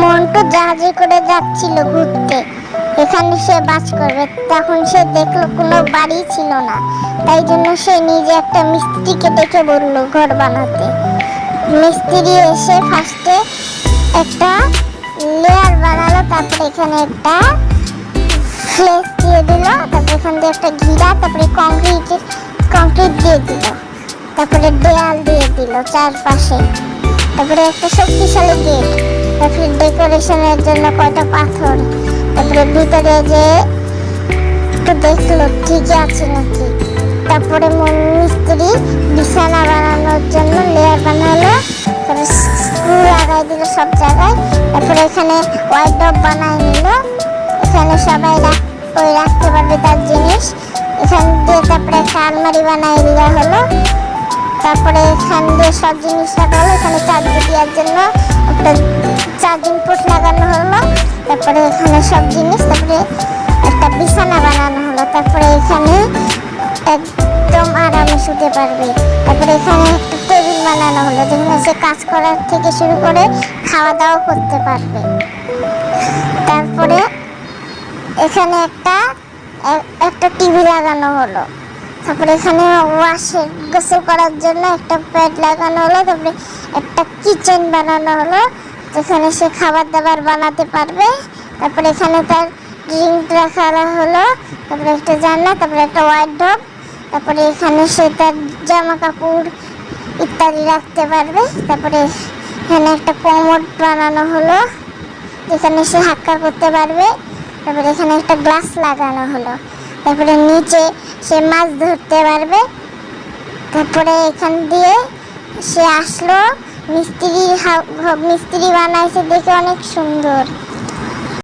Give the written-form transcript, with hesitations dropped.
মন্টু জাহাজে করে যাচ্ছিল ঘুরতে, এখানে সে বাস করবে। তখন সে দেখলো কোনো বাড়ি ছিল না, তাই জন্য সে নিজে একটা মিস্ত্রিকে ডেকে বলল ঘর বানাতে। মিস্ত্রি এসে ফার্স্টে একটা লেয়ার বানালো, তারপরে এখানে একটা ফ্লেস দিয়ে দিল, তারপরে এখান দিয়ে একটা ঘিরা, তারপরে কংক্রিট দিয়ে দিল, তারপরে দেয়াল দিয়ে দিল চারপাশে, তারপরে একটা শক্তিশালী গেট, তারপরে ডেকোরেশনের জন্য কয়টা পাথর, তারপরে ভিতরে যে একটু দেখলো ঠিক আছে নাকি। তারপরে মিস্ত্রি বিছানা বানানোর জন্য লেয়ার বানালো, তারপরে স্ক্রু লাগাই দিল সব জায়গায়, তারপরে এখানে ওয়ার্ডরোব বানাই নিল, এখানে সবাই রাখতে পারবে তার জিনিস। এখান দিয়ে তারপরে একটা আলমারি বানাই দেওয়া হলো, তারপরে এখান দিয়ে সব জিনিস রাখা হলো। এখানে চার্জ দেওয়ার জন্য একটা চার্জিং পোর্ট লাগানো হলো, তারপরে এখানে সব জিনিস, তারপরে একটা বিছানা বানানো হলো, তারপরে এখানে একদম আরামে শুতে পারবে। তারপরে এখানে একটা টেবিল বানানো হলো, যেখানে সে কাজ করার থেকে শুরু করে খাওয়া দাওয়া করতে পারবে। তারপরে এখানে একটা টিভি লাগানো হলো, তারপরে এখানে গোসল করার জন্য একটা প্যাড লাগানো হলো, তারপরে একটা কিচেন বানানো হলো, যেখানে সে খাবার দাবার বানাতে পারবে। তারপরে এখানে তার ড্রিঙ্ক রাখা হলো, তারপরে একটা জানলা, তারপরে একটা ওয়ার্ডরোব, তারপরে এখানে সে তার জামা কাপড় ইত্যাদি রাখতে পারবে। তারপরে এখানে একটা কমোড বানানো হলো, যেখানে সে হাক্কা করতে পারবে। তারপরে এখানে একটা গ্লাস লাগানো হলো, তারপরে নিচে সে মাছ ধরতে পারবে। তারপরে এখান দিয়ে সে আসলো, মিস্ত্রি বানাইছে দেখে অনেক সুন্দর।